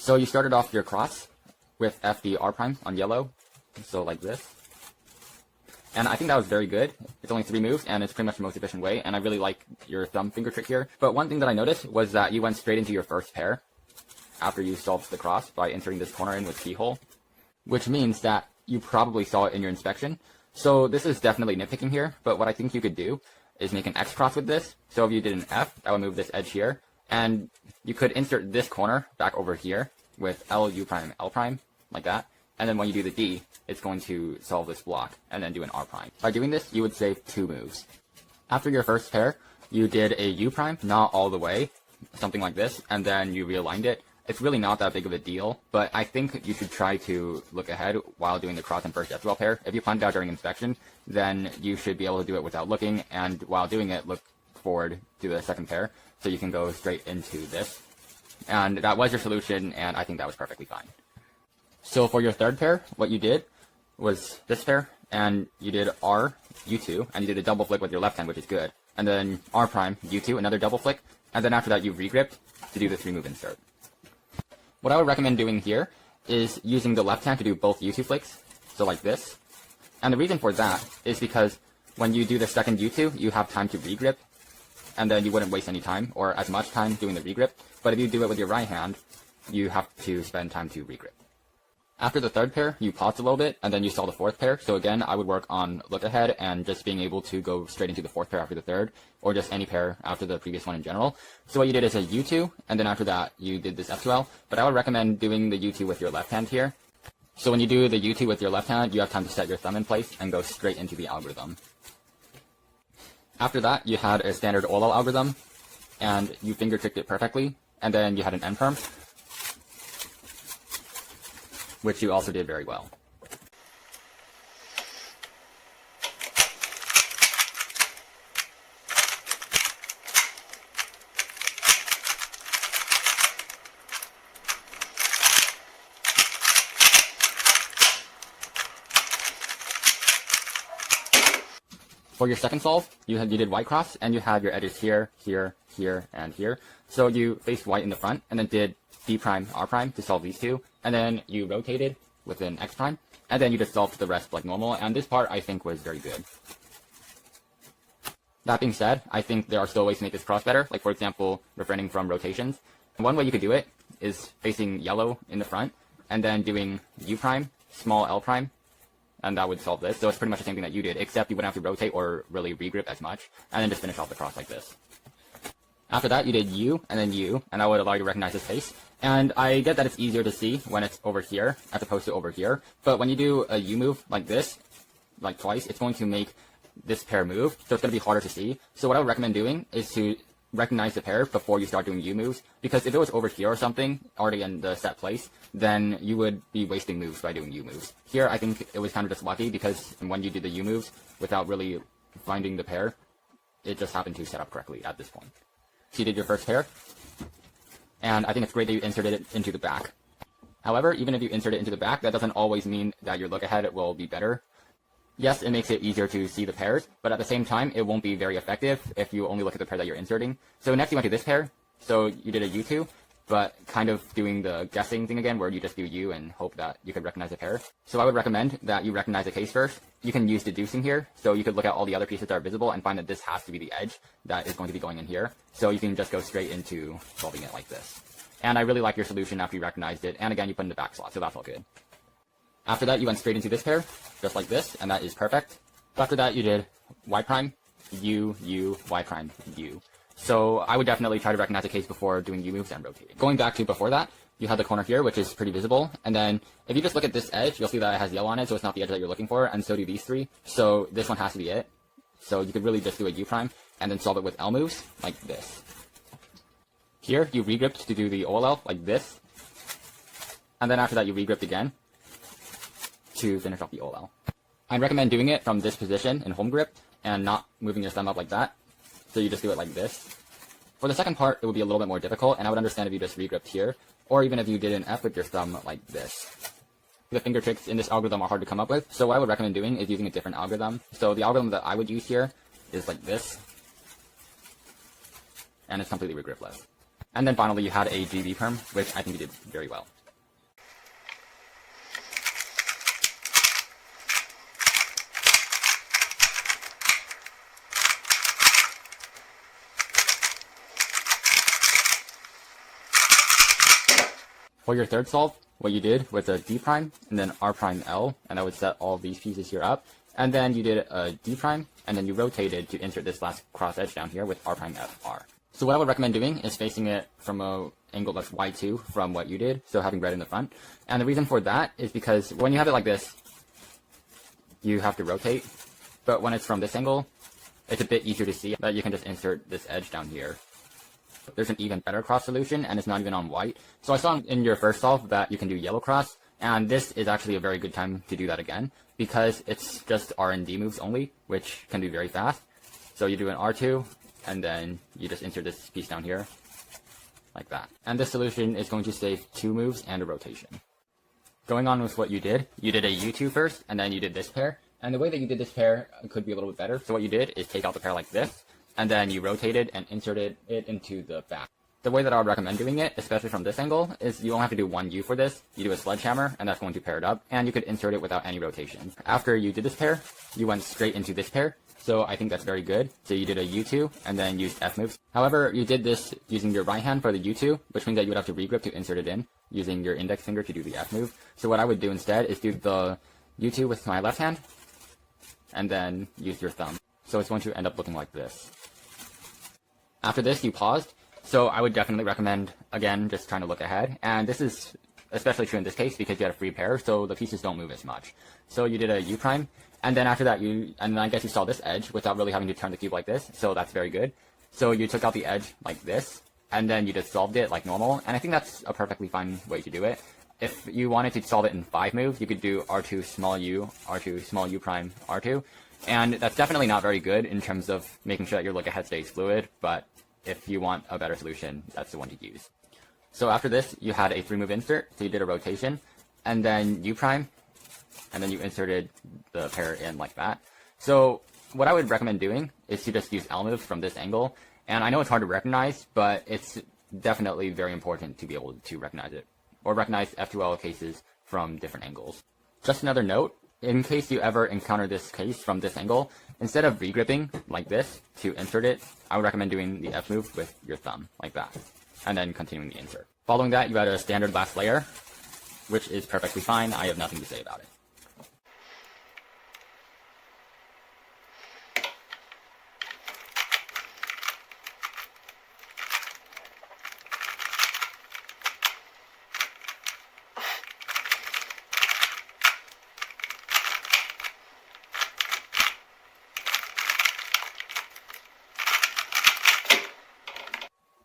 So you started off your cross with FD R prime on yellow, so like this. And I think that was very good. It's only 3 moves, and it's pretty much the most efficient way, and I really like your thumb finger trick here. But one thing that I noticed was that you went straight into your first pair after you solved the cross by inserting this corner in with keyhole, which means that you probably saw it in your inspection. So this is definitely nitpicking here, but what I think you could do is make an X cross with this. So if you did an F, that would move this edge here, and you could insert this corner back over here with L, U prime, L prime, like that. And then when you do the D, it's going to solve this block, and then do an R prime. By doing this, you would save 2 moves. After your first pair, you did a U prime, not all the way, something like this, and then you realigned it. It's really not that big of a deal, but I think you should try to look ahead while doing the cross and first S-well pair. If you planned it out during inspection, then you should be able to do it without looking, and while doing it, look forward to the second pair, so you can go straight into this. And that was your solution, and I think that was perfectly fine. So for your third pair, what you did was this pair, and you did R, U2, and you did a double flick with your left hand, which is good. And then R prime, U2, another double flick, and then after that you regripped to do the 3-move insert. What I would recommend doing here is using the left hand to do both U2 flicks, so like this. And the reason for that is because when you do the second U2, you have time to regrip, and then you wouldn't waste any time, or as much time doing the regrip. But if you do it with your right hand, you have to spend time to regrip. After the third pair, you paused a little bit, and then you saw the fourth pair. So again, I would work on look ahead and just being able to go straight into the fourth pair after the third, or just any pair after the previous one in general. So what you did is a U2, and then after that, you did this F2L. But I would recommend doing the U2 with your left hand here. So when you do the U2 with your left hand, you have time to set your thumb in place and go straight into the algorithm. After that, you had a standard OLL algorithm, and you finger tricked it perfectly, and then you had an end perm, which you also did very well. For your second solve, you did white cross, and you had your edges here, here, here, and here. So you faced white in the front, and then did D prime, R prime to solve these two, and then you rotated with an X prime, and then you just solved the rest like normal, and this part I think was very good. That being said, I think there are still ways to make this cross better, like for example, refraining from rotations. One way you could do it is facing yellow in the front, and then doing U prime, small L prime, and that would solve this. So it's pretty much the same thing that you did, except you wouldn't have to rotate or really regrip as much, and then just finish off the cross like this. After that, you did U, and then U, and that would allow you to recognize this face. And I get that it's easier to see when it's over here, as opposed to over here, but when you do a U move like this, like twice, it's going to make this pair move, so it's going to be harder to see. So what I would recommend doing is to recognize the pair before you start doing U moves, because if it was over here or something, already in the set place, then you would be wasting moves by doing U moves. Here, I think it was kind of just lucky, because when you did the U moves, without really finding the pair, it just happened to set up correctly at this point. So you did your first pair, and I think it's great that you inserted it into the back. However, even if you insert it into the back, that doesn't always mean that your look ahead will be better. Yes, it makes it easier to see the pairs, but at the same time, it won't be very effective if you only look at the pair that you're inserting. So next you went to this pair, so you did a U2, but kind of doing the guessing thing again, where you just do U and hope that you could recognize a pair. So I would recommend that you recognize the case first. You can use deducing here, so you could look at all the other pieces that are visible and find that this has to be the edge that is going to be going in here. So you can just go straight into solving it like this. And I really like your solution after you recognized it, and again, you put in the back slot, so that's all good. After that, you went straight into this pair, just like this, and that is perfect. After that, you did Y prime, U, U, Y prime, U. So I would definitely try to recognize the case before doing U moves and rotating. Going back to before that, you had the corner here, which is pretty visible, and then if you just look at this edge, you'll see that it has yellow on it, so it's not the edge that you're looking for, and so do these three. So this one has to be it. So you could really just do a U prime, and then solve it with L moves, like this. Here, you regripped to do the OLL, like this, and then after that, you regripped again to finish off the OLL. I'd recommend doing it from this position in home grip and not moving your thumb up like that. So you just do it like this. For the second part, it would be a little bit more difficult, and I would understand if you just regripped here, or even if you did an F with your thumb like this. The finger tricks in this algorithm are hard to come up with, so what I would recommend doing is using a different algorithm. So the algorithm that I would use here is like this, and it's completely regripless. And then finally, you had a GB perm, which I think you did very well. For your third solve, what you did was a D prime and then R prime L, and that would set all these pieces here up. And then you did a D prime, and then you rotated to insert this last cross edge down here with R prime F R. So what I would recommend doing is facing it from a angle that's Y2 from what you did, so having red in the front. And the reason for that is because when you have it like this, you have to rotate. But when it's from this angle, it's a bit easier to see that you can just insert this edge down here. There's an even better cross solution, and it's not even on white. So I saw in your first solve that you can do yellow cross, and this is actually a very good time to do that again, because it's just R and D moves only, which can be very fast. So you do an R2, and then you just insert this piece down here, like that. And this solution is going to save 2 moves and a rotation. Going on with what you did a U2 first, and then you did this pair. And the way that you did this pair could be a little bit better. So what you did is take out the pair like this, and then you rotated and inserted it into the back. The way that I would recommend doing it, especially from this angle, is you only have to do one U for this. You do a sledgehammer, and that's going to pair it up, and you could insert it without any rotation. After you did this pair, you went straight into this pair, so I think that's very good. So you did a U2, and then used F moves. However, you did this using your right hand for the U2, which means that you would have to regrip to insert it in, using your index finger to do the F move. So what I would do instead is do the U2 with my left hand, and then use your thumb. So it's going to end up looking like this. After this, you paused, so I would definitely recommend, again, just trying to look ahead. And this is especially true in this case because you had a free pair, so the pieces don't move as much. So you did a U prime, and then after that, and then I guess you saw this edge without really having to turn the cube like this, so that's very good. So you took out the edge like this, and then you just solved it like normal, and I think that's a perfectly fine way to do it. If you wanted to solve it in 5 moves, you could do R2 small u, R2 small u prime, R2. And that's definitely not very good in terms of making sure that your look ahead stays fluid, but if you want a better solution, that's the one to use. So after this, you had a 3-move insert, so you did a rotation, and then U prime, and then you inserted the pair in like that. So what I would recommend doing is to just use L moves from this angle, and I know it's hard to recognize, but it's definitely very important to be able to recognize it, or recognize F2L cases from different angles. Just another note, in case you ever encounter this case from this angle, instead of regripping like this to insert it, I would recommend doing the F move with your thumb, like that, and then continuing the insert. Following that, you had a standard last layer, which is perfectly fine. I have nothing to say about it.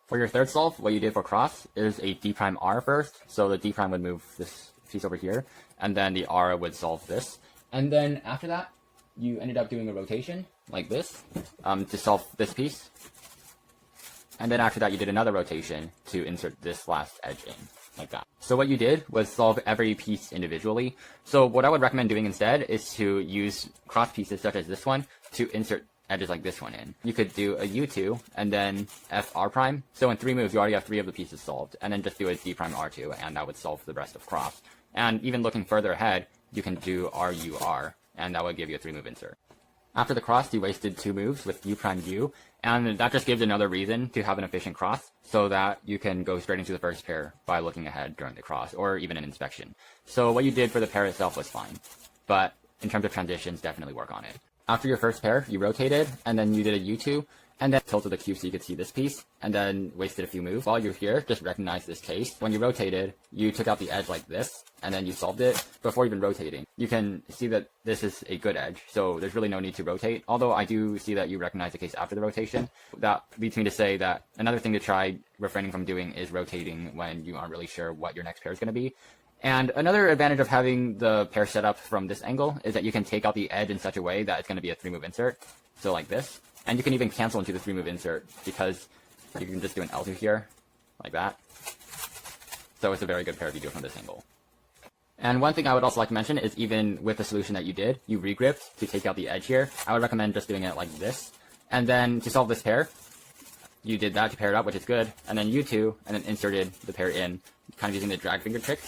For your third solve, what you did for cross is a D prime R first. So the D prime would move this piece over here, and then the R would solve this. And then after that, you ended up doing a rotation like this to solve this piece. And then after that, you did another rotation to insert this last edge in, like that. So what you did was solve every piece individually. So what I would recommend doing instead is to use cross pieces such as this one to insert edges like this one in. You could do a U2 and then F R prime. So in 3 moves, you already have 3 of the pieces solved, and then just do a D prime R2, and that would solve the rest of cross. And even looking further ahead, you can do R U R, and that would give you a 3-move insert. After the cross, you wasted 2 moves with U prime U, and that just gives another reason to have an efficient cross, so that you can go straight into the first pair by looking ahead during the cross, or even an inspection. So what you did for the pair itself was fine, but in terms of transitions, definitely work on it. After your first pair, you rotated, and then you did a U2, and then tilted the cube so you could see this piece, and then wasted a few moves. While you're here, just recognize this case. When you rotated, you took out the edge like this, and then you solved it before even rotating. You can see that this is a good edge, so there's really no need to rotate, although I do see that you recognize the case after the rotation. That leads me to say that another thing to try refraining from doing is rotating when you aren't really sure what your next pair is going to be. And another advantage of having the pair set up from this angle is that you can take out the edge in such a way that it's going to be a 3-move insert, so like this. And you can even cancel into the 3-move insert because you can just do an L2 here, like that. So it's a very good pair if you do it from this angle. And one thing I would also like to mention is even with the solution that you did, you regripped to take out the edge here. I would recommend just doing it like this. And then to solve this pair, you did that to pair it up, which is good, and then U2, and then inserted the pair in, kind of using the drag finger trick.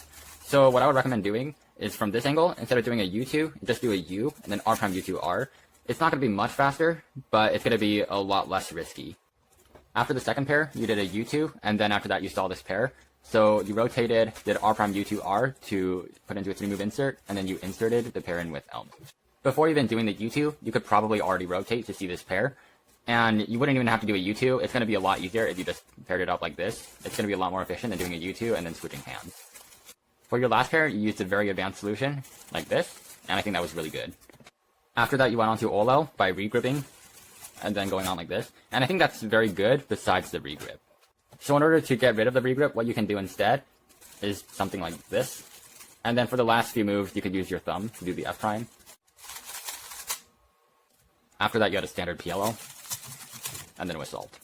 So what I would recommend doing is from this angle, instead of doing a U2, just do a U, and then R prime U2 R. It's not going to be much faster, but it's going to be a lot less risky. After the second pair, you did a U2, and then after that you saw this pair. So you rotated, did R prime U2 R to put into a 3-move insert, and then you inserted the pair in with L move. Before even doing the U2, you could probably already rotate to see this pair. And you wouldn't even have to do a U2. It's going to be a lot easier if you just paired it up like this. It's going to be a lot more efficient than doing a U2 and then switching hands. For your last pair, you used a very advanced solution, like this, and I think that was really good. After that, you went on to OLL by regripping, and then going on like this. And I think that's very good besides the regrip. So in order to get rid of the regrip, what you can do instead is something like this. And then for the last few moves, you could use your thumb to do the F prime. After that, you had a standard PLL, and then it was solved.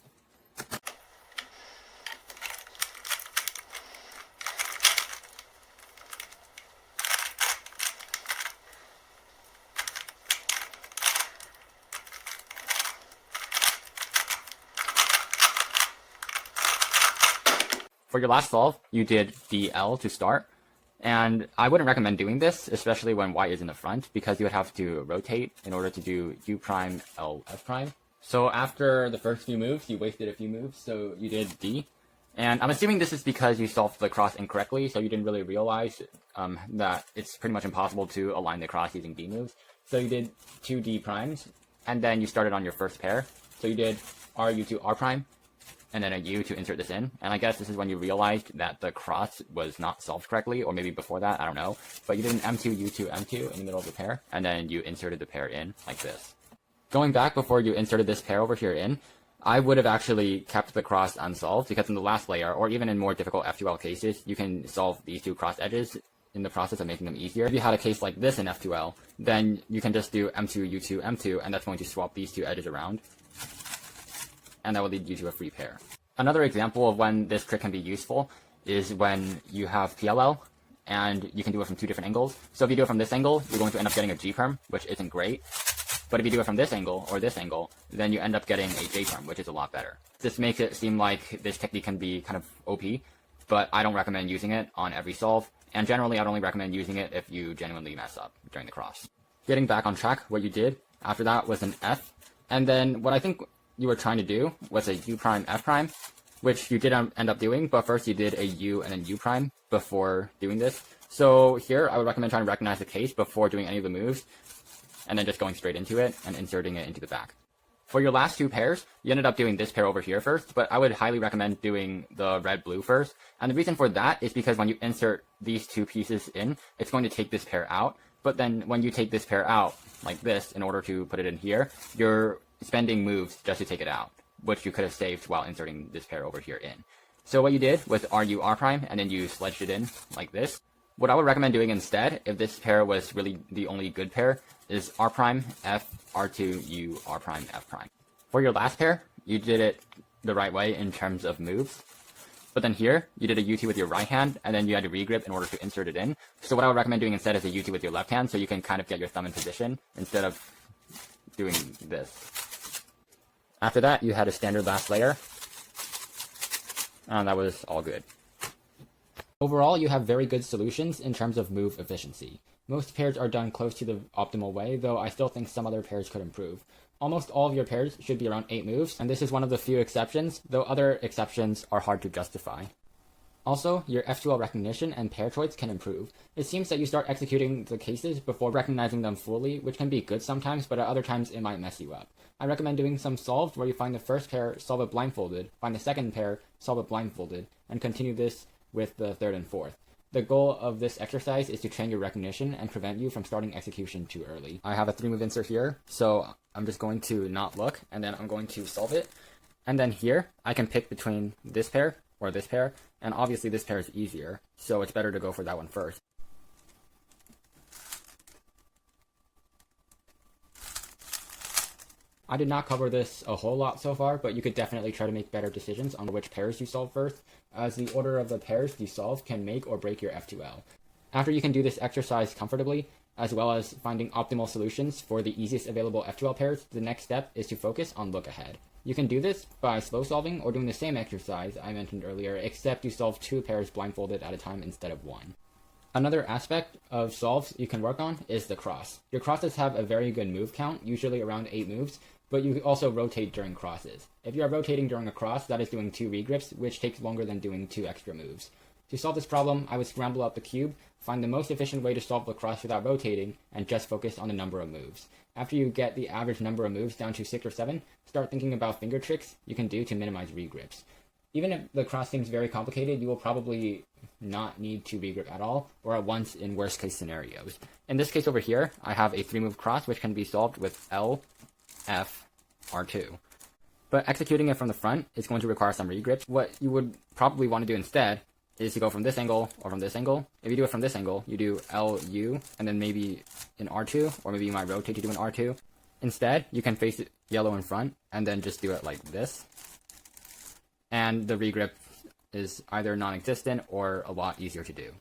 For your last solve, you did DL to start, and I wouldn't recommend doing this, especially when white is in the front, because you would have to rotate in order to do U prime, L, F prime. So after the first few moves, you wasted a few moves, so you did D. And I'm assuming this is because you solved the cross incorrectly, so you didn't really realize that it's pretty much impossible to align the cross using D moves. So you did 2 D primes, and then you started on your first pair. So you did R, U2, R prime, and then a U to insert this in. And I guess this is when you realized that the cross was not solved correctly, or maybe before that, I don't know. But you did an M2, U2, M2 in the middle of the pair, and then you inserted the pair in like this. Going back before you inserted this pair over here in, I would have actually kept the cross unsolved, because in the last layer, or even in more difficult F2L cases, you can solve these two cross edges in the process of making them easier. If you had a case like this in F2L, then you can just do M2, U2, M2, and that's going to swap these two edges around. And that will lead you to a free pair. Another example of when this trick can be useful is when you have PLL, and you can do it from 2 different angles. So if you do it from this angle, you're going to end up getting a G perm, which isn't great. But if you do it from this angle, or this angle, then you end up getting a J perm, which is a lot better. This makes it seem like this technique can be kind of OP, but I don't recommend using it on every solve. And generally, I'd only recommend using it if you genuinely mess up during the cross. Getting back on track, what you did after that was an F. And then what I think you were trying to do was a U prime, F prime, which you did end up doing, but first you did a U and then U prime before doing this. So here, I would recommend trying to recognize the case before doing any of the moves, and then just going straight into it and inserting it into the back. For your last 2 pairs, you ended up doing this pair over here first, but I would highly recommend doing the red-blue first. And the reason for that is because when you insert these 2 pieces in, it's going to take this pair out. But then when you take this pair out, like this, in order to put it in here, you're spending moves just to take it out, which you could have saved while inserting this pair over here in. So what you did was RU R prime, and then you sledged it in like this. What I would recommend doing instead, if this pair was really the only good pair, is R prime, F, R2, U, R prime, F prime. For your last pair, you did it the right way in terms of moves. But then here, you did a U2 with your right hand, and then you had to regrip in order to insert it in. So what I would recommend doing instead is a U2 with your left hand, so you can kind of get your thumb in position instead of doing this. After that, you had a standard last layer, and that was all good. Overall, you have very good solutions in terms of move efficiency. Most pairs are done close to the optimal way, though I still think some other pairs could improve. Almost all of your pairs should be around 8 moves, and this is one of the few exceptions, though other exceptions are hard to justify. Also, your F2L recognition and pair choice can improve. It seems that you start executing the cases before recognizing them fully, which can be good sometimes, but at other times it might mess you up. I recommend doing some solves where you find the first pair, solve it blindfolded, find the second pair, solve it blindfolded, and continue this with the third and fourth. The goal of this exercise is to train your recognition and prevent you from starting execution too early. I have a 3-move insert here, so I'm just going to not look, and then I'm going to solve it. And then here, I can pick between this pair or this pair, and obviously this pair is easier, so it's better to go for that one first. I did not cover this a whole lot so far, but you could definitely try to make better decisions on which pairs you solve first, as the order of the pairs you solve can make or break your F2L. After you can do this exercise comfortably, as well as finding optimal solutions for the easiest available F2L pairs, the next step is to focus on look ahead. You can do this by slow solving or doing the same exercise I mentioned earlier, except you solve 2 pairs blindfolded at a time instead of 1. Another aspect of solves you can work on is the cross. Your crosses have a very good move count, usually around 8 moves, but you also rotate during crosses. If you are rotating during a cross, that is doing 2 regrips, which takes longer than doing 2 extra moves. To solve this problem, I would scramble up the cube, find the most efficient way to solve the cross without rotating, and just focus on the number of moves. After you get the average number of moves down to 6 or 7, start thinking about finger tricks you can do to minimize regrips. Even if the cross seems very complicated, you will probably not need to regrip at all, or at once in worst case scenarios. In this case over here, I have a 3-move cross which can be solved with L, F, R2. But executing it from the front is going to require some regrips. What you would probably want to do instead is to go from this angle or from this angle. If you do it from this angle, you do L, U, and then maybe an R2, or maybe you might rotate to do an R2. Instead, you can face it yellow in front, and then just do it like this. And the regrip is either non-existent or a lot easier to do.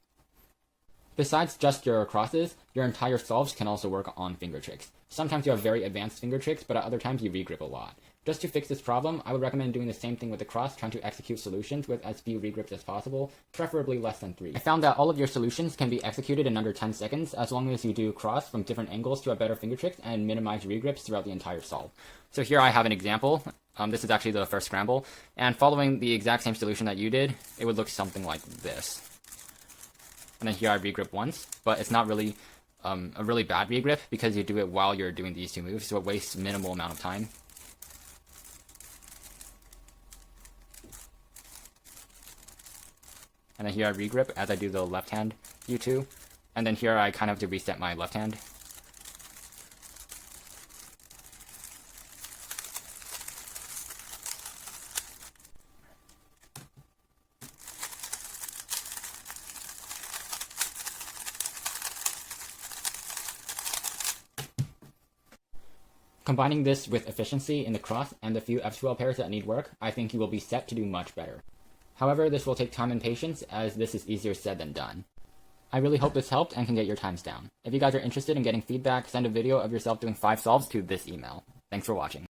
Besides just your crosses, your entire solves can also work on finger tricks. Sometimes you have very advanced finger tricks, but at other times you regrip a lot. Just to fix this problem, I would recommend doing the same thing with the cross, trying to execute solutions with as few regrips as possible, preferably less than 3. I found that all of your solutions can be executed in under 10 seconds, as long as you do cross from different angles to have better finger tricks and minimize regrips throughout the entire solve. So here I have an example. This is actually the first scramble, and following the exact same solution that you did, it would look something like this. And then here I regrip once, but it's not really a really bad regrip because you do it while you're doing these 2 moves, so it wastes minimal amount of time. And then here I regrip as I do the left hand U2, and then here I kind of have to reset my left hand. Combining this with efficiency in the cross and the few F2L pairs that need work, I think you will be set to do much better. However, this will take time and patience, as this is easier said than done. I really hope this helped and can get your times down. If you guys are interested in getting feedback, send a video of yourself doing 5 solves to this email. Thanks for watching.